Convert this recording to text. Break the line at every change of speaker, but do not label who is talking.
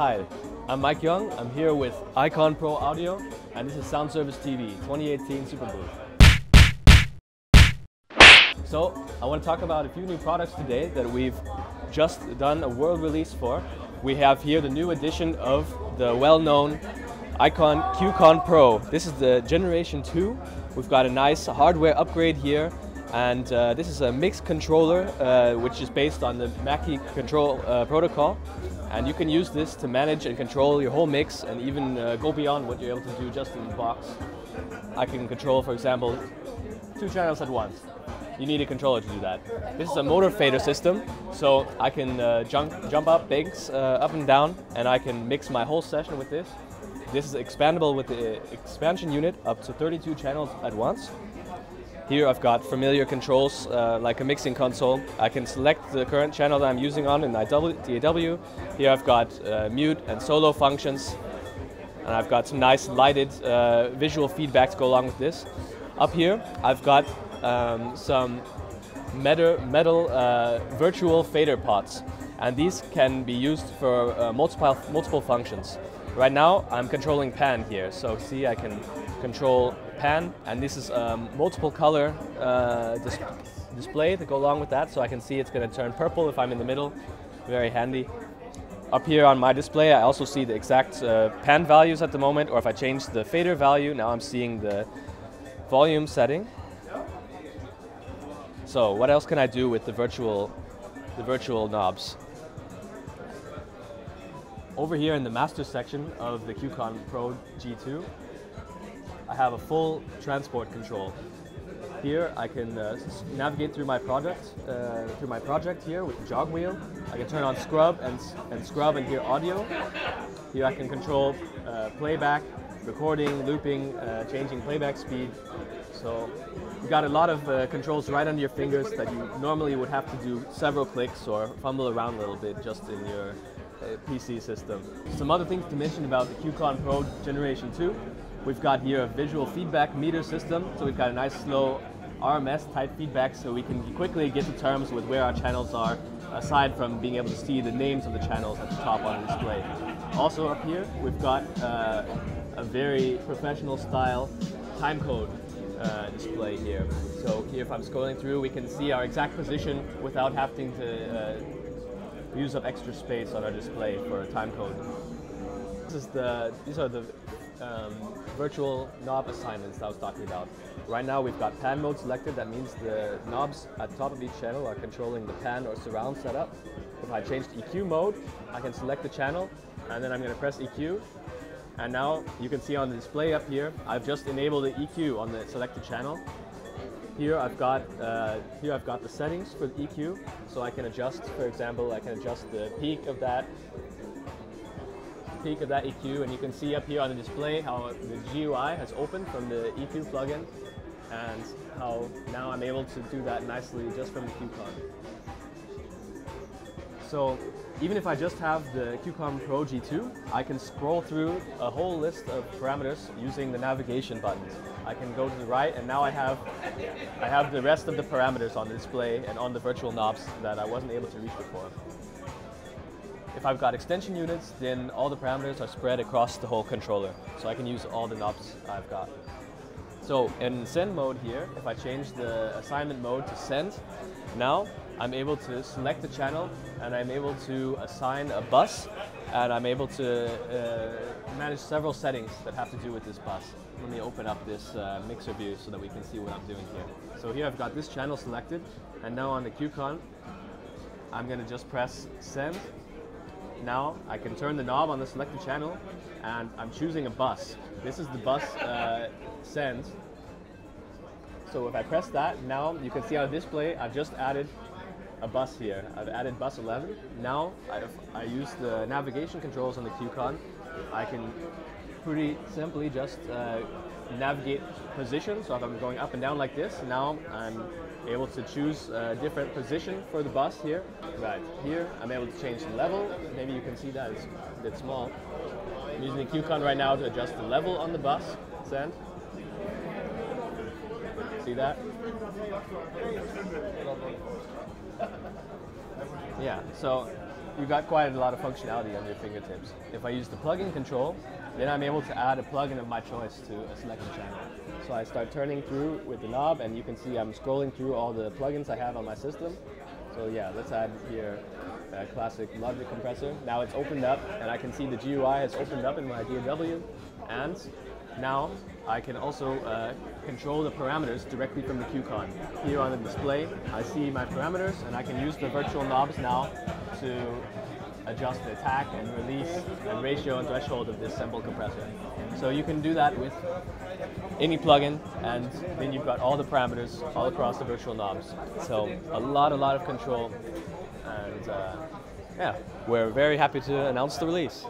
Hi, I'm Mike Jung. I'm here with Icon Pro Audio, and this is Sound Service TV 2018 Superbooth. So, I want to talk about a few new products today that we've just done a world release for. We have here the new edition of the well-known Icon QCon Pro. This is the Generation 2. We've got a nice hardware upgrade here, and this is a mix controller which is based on the Mackie control protocol. And you can use this to manage and control your whole mix and even go beyond what you're able to do just in the box. I can control, for example, 2 channels at once. You need a controller to do that. This is a motor fader system, so I can jump up banks up and down, and I can mix my whole session with this. This is expandable with the expansion unit up to 32 channels at once. Here I've got familiar controls like a mixing console. I can select the current channel that I'm using on in DAW. Here I've got mute and solo functions, and I've got some nice lighted visual feedback to go along with this. Up here I've got some metal virtual fader pots, and these can be used for multiple functions. Right now I'm controlling pan here, so see I can control pan, and this is multiple color display to go along with that, so I can see it's going to turn purple if I'm in the middle. Very handy. Up here on my display I also see the exact pan values at the moment, or if I change the fader value, now I'm seeing the volume setting. So what else can I do with the virtual knobs? Over here in the master section of the QCon Pro G2, I have a full transport control. Here I can navigate through my project here with the jog wheel. I can turn on scrub and scrub and hear audio. Here I can control playback, recording, looping, changing playback speed. So you've got a lot of controls right under your fingers that you normally would have to do several clicks or fumble around a little bit just in your PC system. Some other things to mention about the QCon Pro Generation 2. We've got here a visual feedback meter system, so we've got a nice slow RMS type feedback, so we can quickly get to terms with where our channels are, aside from being able to see the names of the channels at the top on the display. Also up here we've got a very professional style timecode display here. So here if I'm scrolling through, we can see our exact position without having to use up extra space on our display for a timecode. These are the virtual knob assignments that I was talking about. Right now we've got pan mode selected. That means the knobs at the top of each channel are controlling the pan or surround setup. If I change to EQ mode, I can select the channel, and then I'm going to press EQ. And now you can see on the display up here, I've just enabled the EQ on the selected channel. Here I've got the settings for the EQ, so I can adjust. For example, I can adjust the peak of that EQ, and you can see up here on the display how the GUI has opened from the EQ plugin, and how now I'm able to do that nicely just from the QCon. So even if I just have the QCon Pro G2, I can scroll through a whole list of parameters using the navigation buttons. I can go to the right, and now I have the rest of the parameters on the display and on the virtual knobs that I wasn't able to reach before. If I've got extension units, then all the parameters are spread across the whole controller, so I can use all the knobs I've got. So in send mode here, if I change the assignment mode to send, now I'm able to select the channel, and I'm able to assign a bus, and I'm able to manage several settings that have to do with this bus. Let me open up this mixer view so that we can see what I'm doing here. So here I've got this channel selected, and now on the QCon, I'm going to just press send. Now I can turn the knob on the selected channel, and I'm choosing a bus. This is the bus send. So if I press that, now you can see on the display I've just added a bus here. I've added bus 11. Now I use the navigation controls on the QCon. I can pretty simply just navigate position. So if I'm going up and down like this, now I'm able to choose a different position for the bus here. Right here, I'm able to change the level. Maybe you can see that it's a bit small. I'm using the QCon right now to adjust the level on the bus. Send. See that? Yeah, so you've got quite a lot of functionality on your fingertips. If I use the plugin control, then I'm able to add a plugin of my choice to a selected channel. So I start turning through with the knob, and you can see I'm scrolling through all the plugins I have on my system. So yeah, let's add here a classic Logic compressor. Now it's opened up, and I can see the GUI has opened up in my DAW, and now I can also control the parameters directly from the QCon. Here on the display, I see my parameters, and I can use the virtual knobs now to adjust the attack and release and ratio and threshold of this cymbal compressor. So you can do that with any plugin, and then you've got all the parameters all across the virtual knobs. So a lot of control, and yeah, we're very happy to announce the release.